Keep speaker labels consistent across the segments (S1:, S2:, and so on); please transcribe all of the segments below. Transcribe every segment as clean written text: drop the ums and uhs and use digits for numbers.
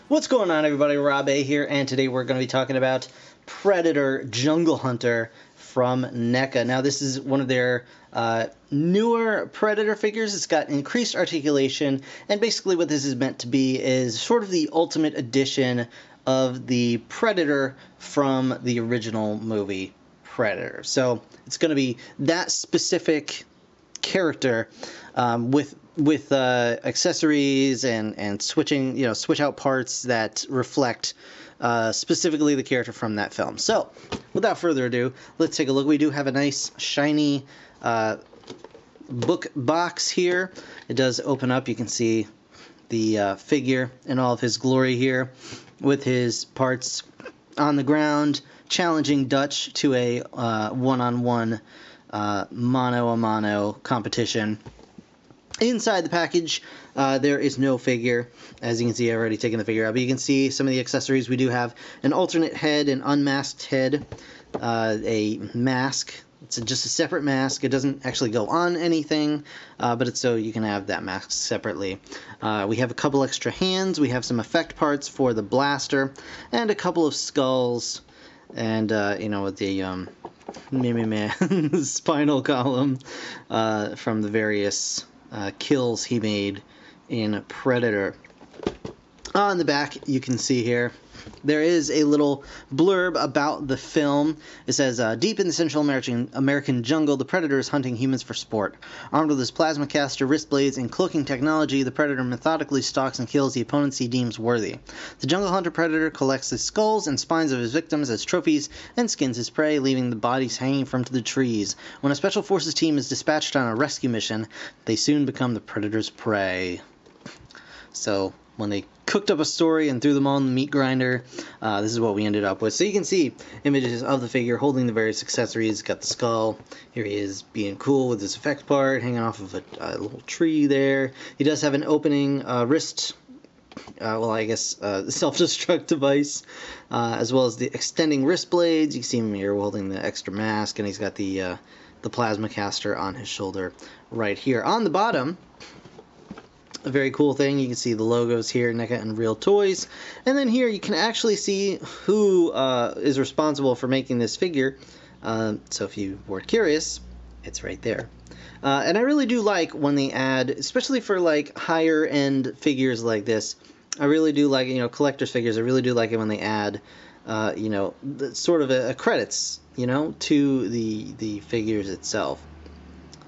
S1: What's going on, everybody? Rob A here, and today we're going to be talking about Predator Jungle Hunter from Neca. Now, this is one of their newer Predator figures. It's got increased articulation, and basically what this is meant to be is sort of the ultimate edition of the Predator from the original movie Predator. So it's going to be that specific character with accessories and switching, switch out parts that reflect specifically the character from that film. So, without further ado, let's take a look. We do have a nice shiny book box here. It does open up. You can see the figure in all of his glory here, with his parts on the ground, challenging Dutch to a one-on-one mano-a-mano competition. Inside the package, there is no figure. As you can see, I've already taken the figure out, but you can see some of the accessories. We do have an alternate head, an unmasked head, a mask. It's just a separate mask. It doesn't actually go on anything, but it's so you can have that mask separately. We have a couple extra hands. We have some effect parts for the blaster, and a couple of skulls, and with the spinal column from the various kills he made in Predator. On the back, you can see here, there is a little blurb about the film. It says, deep in the Central American jungle, the Predator is hunting humans for sport. Armed with his plasma caster, wrist blades, and cloaking technology, the Predator methodically stalks and kills the opponents he deems worthy. The Jungle Hunter Predator collects the skulls and spines of his victims as trophies and skins his prey, leaving the bodies hanging from the trees. When a Special Forces team is dispatched on a rescue mission, they soon become the Predator's prey. So, when they cooked up a story and threw them all in the meat grinder, this is what we ended up with. So you can see images of the figure holding the various accessories. Got the skull. Here he is being cool with his effect part, hanging off of a little tree there. He does have an opening wrist, self-destruct device, as well as the extending wrist blades. You can see him here holding the extra mask, and he's got the plasma caster on his shoulder right here. On the bottom, a very cool thing, you can see the logos here, Neca and Real Toys, and then here you can actually see who is responsible for making this figure. So if you were curious, it's right there. And I really do like when they add, especially for like higher end figures like this, I really do like, collector's figures, I really do like it when they add sort of a credits, to the figures itself.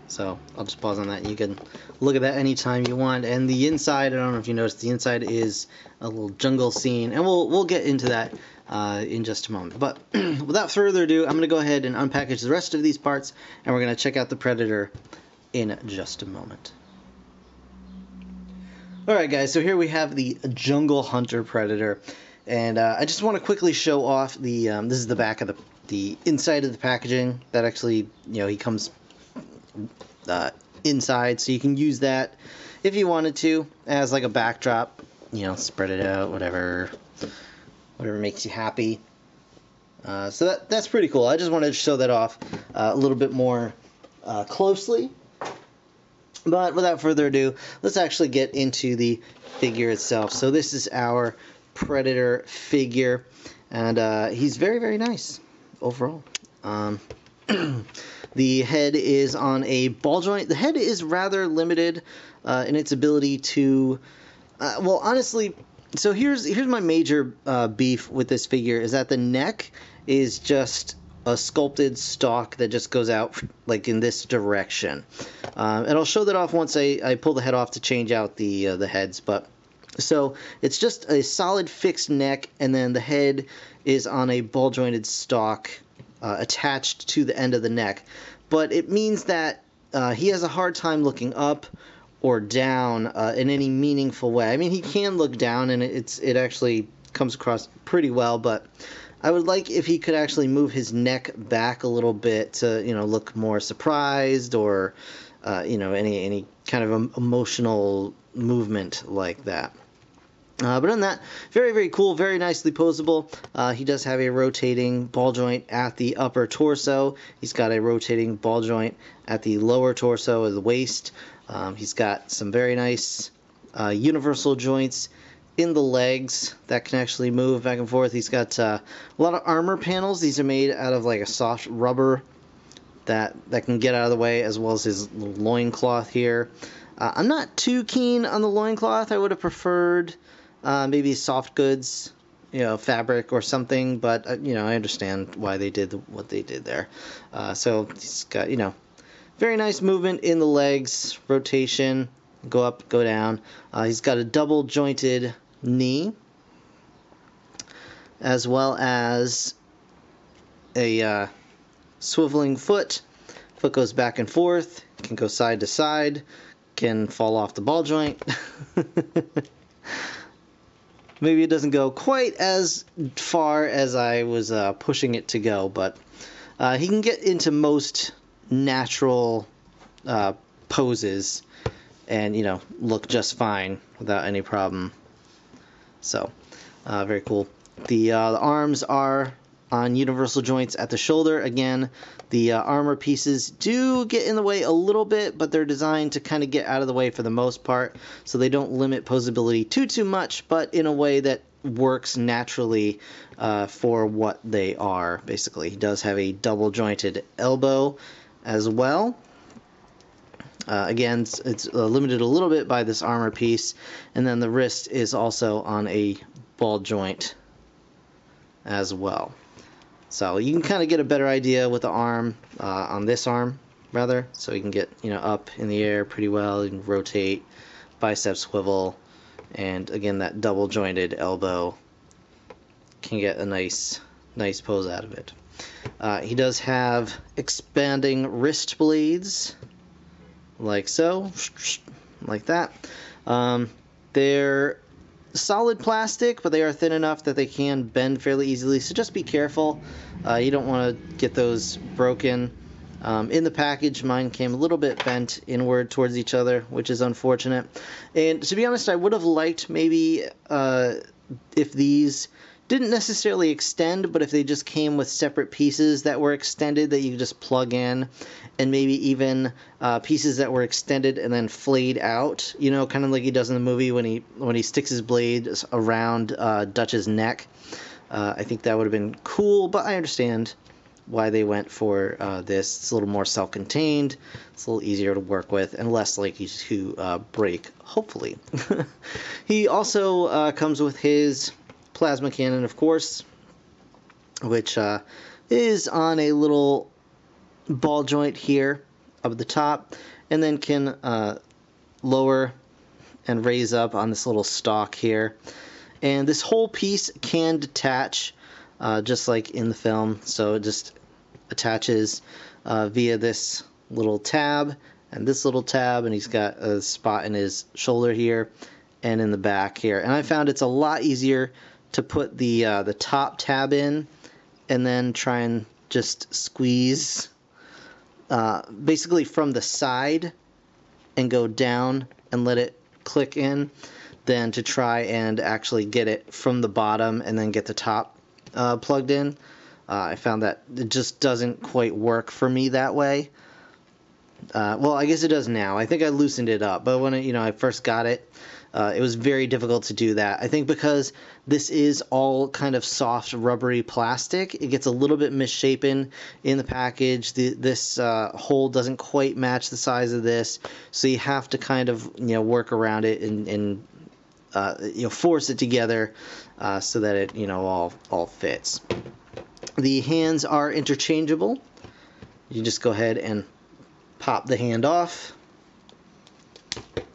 S1: So I'll just pause on that. You can look at that anytime you want. And the inside, I don't know if you noticed, the inside is a little jungle scene, and we'll get into that in just a moment. But without further ado, I'm going to go ahead and unpackage the rest of these parts, and we're going to check out the Predator in just a moment. Alright guys, so here we have the Jungle Hunter Predator, and I just want to quickly show off the, this is the back of the inside of the packaging. That actually, he comes inside, so you can use that if you wanted to as like a backdrop, spread it out, whatever makes you happy. So that's pretty cool. I just wanted to show that off a little bit more closely. But without further ado, let's actually get into the figure itself. So this is our Predator figure, and he's very, very nice overall. The head is on a ball joint. The head is rather limited in its ability to, honestly, so here's my major beef with this figure, is that the neck is just a sculpted stalk that just goes out like in this direction. And I'll show that off once I pull the head off to change out the heads. But so it's just a solid fixed neck, and then the head is on a ball jointed stalk attached to the end of the neck, but it means that he has a hard time looking up or down in any meaningful way. I mean, he can look down, and it actually comes across pretty well, but I would like if he could actually move his neck back a little bit to look more surprised, or any kind of emotional movement like that. But on that, very, very cool, very nicely posable. He does have a rotating ball joint at the upper torso. He's got a rotating ball joint at the lower torso of the waist. He's got some very nice universal joints in the legs that can actually move back and forth. He's got a lot of armor panels. These are made out of like a soft rubber that can get out of the way, as well as his loincloth here. I'm not too keen on the loincloth. I would have preferred maybe soft goods, fabric or something, but I understand why they did what they did there. So he's got, very nice movement in the legs, rotation, go up, go down. He's got a double jointed knee, as well as a swiveling foot. Foot goes back and forth, can go side to side, can fall off the ball joint. Maybe it doesn't go quite as far as I was pushing it to go, but he can get into most natural poses and, look just fine without any problem. So, very cool. The arms are on universal joints at the shoulder. Again, the armor pieces do get in the way a little bit, but they're designed to kind of get out of the way for the most part, so they don't limit posability too much, but in a way that works naturally for what they are, basically. He does have a double jointed elbow as well. Again, it's limited a little bit by this armor piece, and then the wrist is also on a ball joint as well. So you can kind of get a better idea with the arm, on this arm, rather. So you can get, up in the air pretty well. You can rotate, bicep swivel, and again, that double jointed elbow can get a nice pose out of it. He does have expanding wrist blades, like so, like that. They're solid plastic, but they are thin enough that they can bend fairly easily, so just be careful. You don't want to get those broken. In the package, mine came a little bit bent inward towards each other, which is unfortunate. And to be honest, I would have liked maybe if these didn't necessarily extend, but if they just came with separate pieces that were extended that you could just plug in, and maybe even pieces that were extended and then flayed out, kind of like he does in the movie when he sticks his blade around Dutch's neck. I think that would have been cool, but I understand why they went for this. It's a little more self-contained, it's a little easier to work with, and less likely to break, hopefully. He also comes with his plasma cannon, of course, which is on a little ball joint here up at the top, and then can lower and raise up on this little stalk here. And this whole piece can detach, just like in the film, so it just attaches via this little tab and this little tab, and he's got a spot in his shoulder here and in the back here. And I found it's a lot easier to put the top tab in and then try and just squeeze basically from the side and go down and let it click in, than to try and actually get it from the bottom and then get the top plugged in. I found that it just doesn't quite work for me that way. Well, I guess it does now. I think I loosened it up, but when I first got it, it was very difficult to do that. I think because this is all kind of soft, rubbery plastic, it gets a little bit misshapen in the package. This hole doesn't quite match the size of this, so you have to kind of work around it and force it together so that it all fits. The hands are interchangeable. You just go ahead and pop the hand off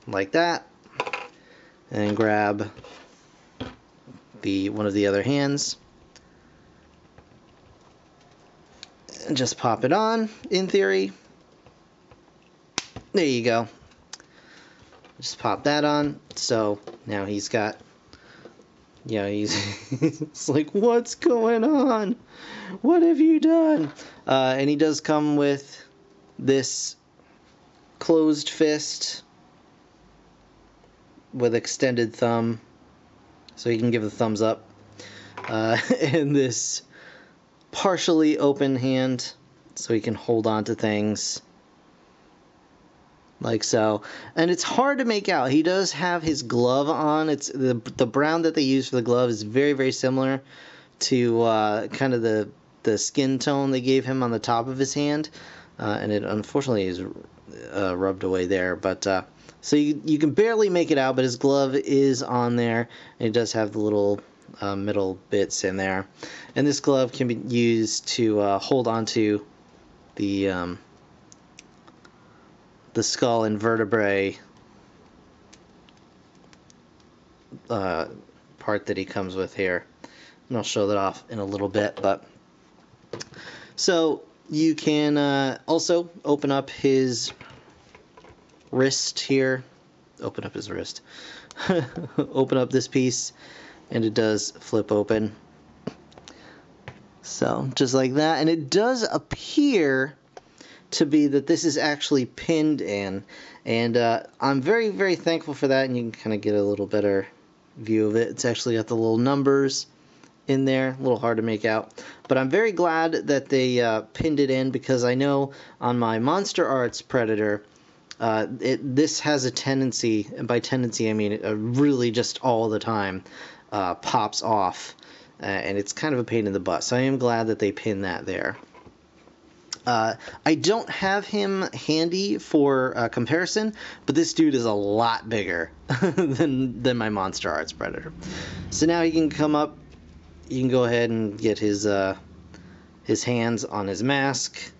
S1: like that, and grab one of the other hands and just pop it on. In theory, there you go. Just pop that on. So now he's got, he's it's like, what's going on? What have you done? And he does come with this closed fist with extended thumb, so you can give the thumbs up, and this partially open hand, so he can hold on to things. like so. And it's hard to make out. He does have his glove on. It's the brown that they use for the glove is very, very similar to kind of the skin tone they gave him on the top of his hand, and it unfortunately is rubbed away there. But so you can barely make it out, but his glove is on there, and it does have the little middle bits in there. And this glove can be used to hold onto the skull and vertebrae part that he comes with here. And I'll show that off in a little bit. But so you can also open up his wrist here. Open up his wrist. Open up this piece, and it does flip open. So just like that, and it does appear to be that this is actually pinned in, and I'm very, very thankful for that. And you can kind of get a little better view of it. It's actually got the little numbers in there, a little hard to make out, but I'm very glad that they pinned it in, because I know on my Monster Arts Predator, this has a tendency, and by tendency I mean it really just all the time pops off, and it's kind of a pain in the butt. So I am glad that they pinned that there. I don't have him handy for comparison, but this dude is a lot bigger than my Monster Arts Predator. So now he can come up. You can go ahead and get his hands on his mask,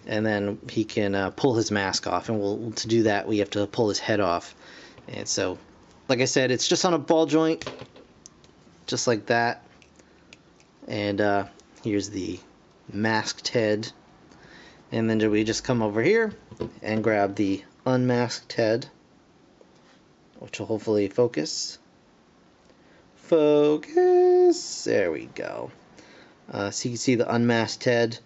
S1: and then he can pull his mask off. And to do that, we have to pull his head off. And so, like I said, it's just on a ball joint, just like that. And here's the masked head. And then we just come over here and grab the unmasked head, which will hopefully focus. Focus! There we go. So you can see the unmasked head.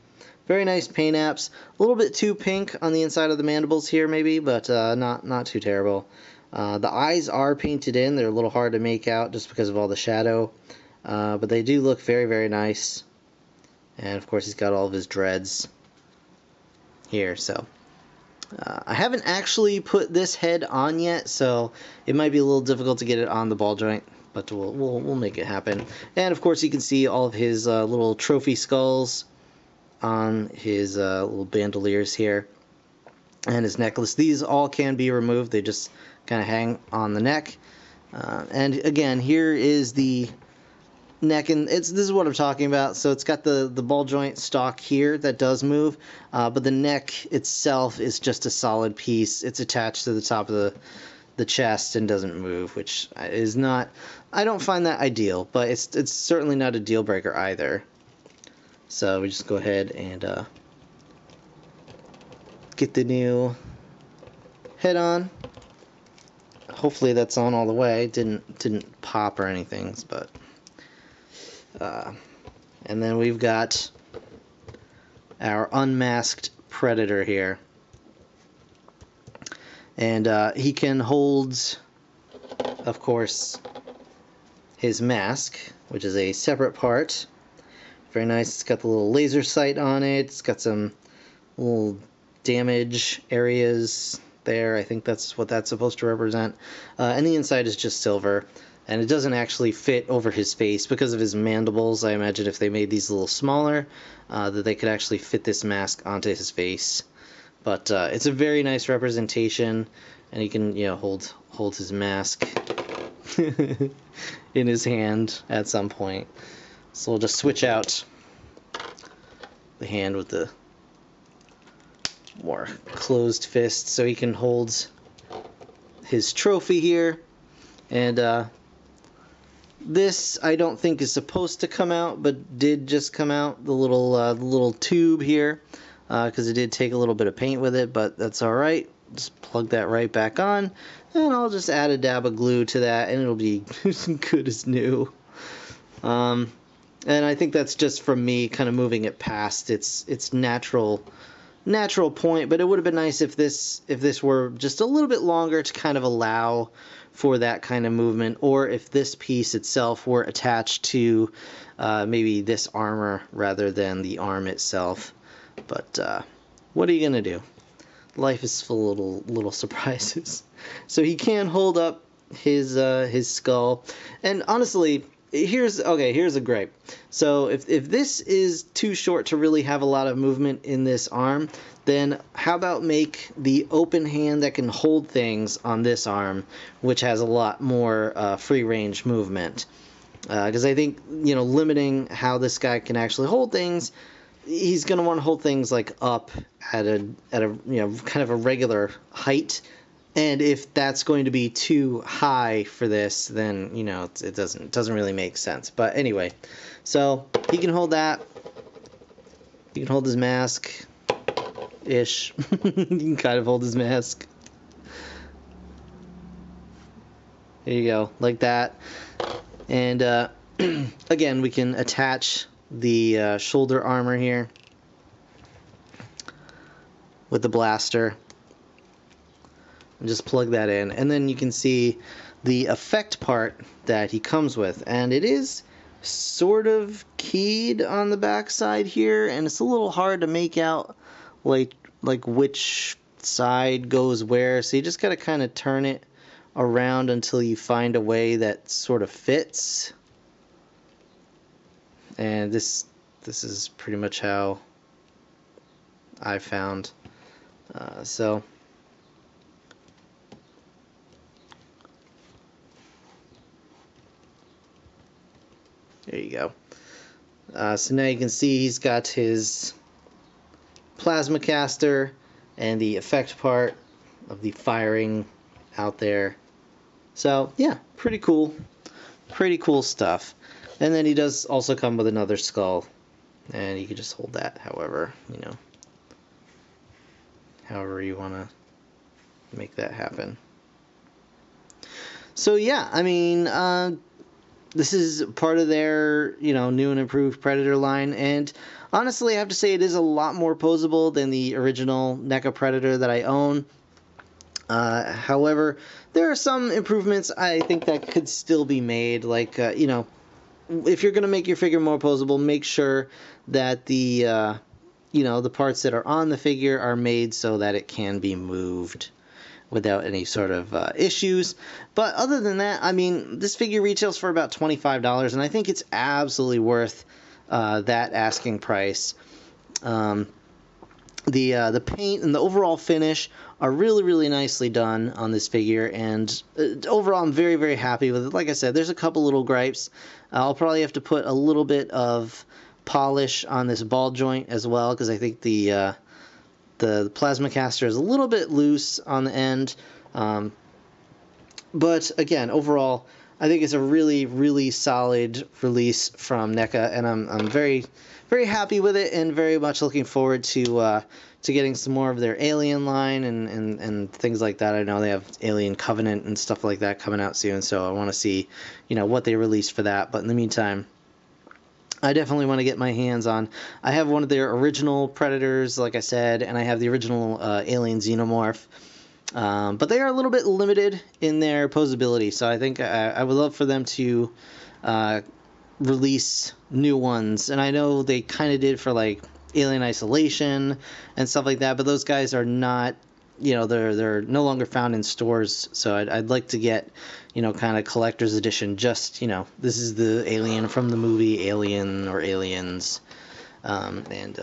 S1: Very nice paint apps. A little bit too pink on the inside of the mandibles here, maybe, but not too terrible. The eyes are painted in. They're a little hard to make out just because of all the shadow, but they do look very, very nice. And of course, he's got all of his dreads here. So I haven't actually put this head on yet, so it might be a little difficult to get it on the ball joint, but we'll make it happen. And of course, you can see all of his little trophy skulls on his little bandoliers here, and his necklace. These all can be removed. They just kind of hang on the neck. And again, here is the neck, and this is what I'm talking about. So it's got the ball joint stock here that does move, but the neck itself is just a solid piece. It's attached to the top of the chest and doesn't move, which is not, I don't find that ideal, but it's certainly not a deal breaker either. So we just go ahead and get the new head on. Hopefully that's on all the way. It didn't pop or anything, but and then we've got our unmasked Predator here, and he can hold, of course, his mask, which is a separate part. Very nice. It's got the little laser sight on it. It's got some little damage areas there. I think that's what that's supposed to represent. And the inside is just silver. And it doesn't actually fit over his face because of his mandibles. I imagine if they made these a little smaller, that they could actually fit this mask onto his face. But it's a very nice representation, and he can, hold his mask in his hand at some point. So we'll just switch out the hand with the more closed fist so he can hold his trophy here. And this I don't think is supposed to come out, but did just come out, the little tube here, because it did take a little bit of paint with it, but that's alright. Just plug that right back on, and I'll just add a dab of glue to that, and it'll be good as new. And I think that's just from me kind of moving it past its natural point, but it would have been nice if this were just a little bit longer to kind of allow for that kind of movement, or if this piece itself were attached to maybe this armor rather than the arm itself. But what are you gonna do? life is full of little surprises. So he can hold up his skull, and honestly, here's a gripe. So if this is too short to really have a lot of movement in this arm, then how about make the open hand that can hold things on this arm, which has a lot more free range movement. Because I think, limiting how this guy can actually hold things, he's going to want to hold things like up at a kind of a regular height. And if that's going to be too high for this, then it doesn't really make sense. But anyway, so he can hold that. He can hold his mask ish. He can kind of hold his mask. There you go, like that. And again, we can attach the shoulder armor here with the blaster and just plug that in, and then you can see the effect part that he comes with, and it is sort of keyed on the back side here, and it's a little hard to make out like which side goes where, so you just gotta kind of turn it around until you find a way that sort of fits. And this is pretty much how I found. So there you go. So now you can see he's got his plasma caster and the effect part of the firing out there. So yeah, pretty cool stuff. And then he does also come with another skull, and you can just hold that however you want to make that happen. So yeah, I mean, this is part of their new and improved Predator line, and honestly I have to say it is a lot more posable than the original NECA Predator that I own. However, there are some improvements I think that could still be made, like if you're going to make your figure more posable, make sure that the the parts that are on the figure are made so that it can be moved without any sort of issues. But other than that, I mean, this figure retails for about $25, and I think it's absolutely worth that asking price. The paint and the overall finish are really nicely done on this figure, and overall I'm very happy with it. Like I said, there's a couple little gripes. I'll probably have to put a little bit of polish on this ball joint as well, because I think the plasma caster is a little bit loose on the end. But again, overall, I think it's a really solid release from NECA, and I'm very happy with it, and very much looking forward to getting some more of their Alien line and things like that. I know they have Alien Covenant and stuff like that coming out soon, so I want to see what they release for that. But in the meantime, I definitely want to get my hands on. I have one of their original Predators, like I said, and I have the original Alien Xenomorph. But they are a little bit limited in their posability, so I think I would love for them to release new ones. And I know they kind of did for like Alien Isolation and stuff like that, but those guys are not, they're no longer found in stores. So I'd like to get, kind of collector's edition. Just this is the alien from the movie Alien or Aliens, and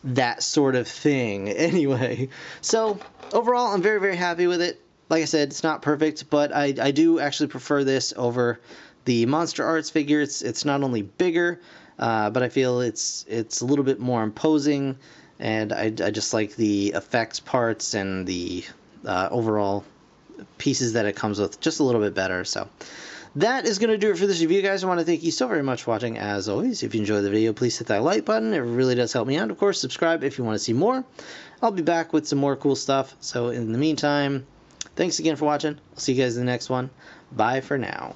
S1: that sort of thing. Anyway, so overall, I'm very happy with it. Like I said, it's not perfect, but I do actually prefer this over the Monster Arts figure. It's not only bigger, but I feel it's a little bit more imposing, and I just like the effects parts and the overall pieces that it comes with just a little bit better. So that is going to do it for this review, guys. I want to thank you so very much for watching. As always, if you enjoyed the video, please hit that like button. It really does help me out. Of course, subscribe if you want to see more. I'll be back with some more cool stuff. So in the meantime, thanks again for watching. I'll see you guys in the next one. Bye for now.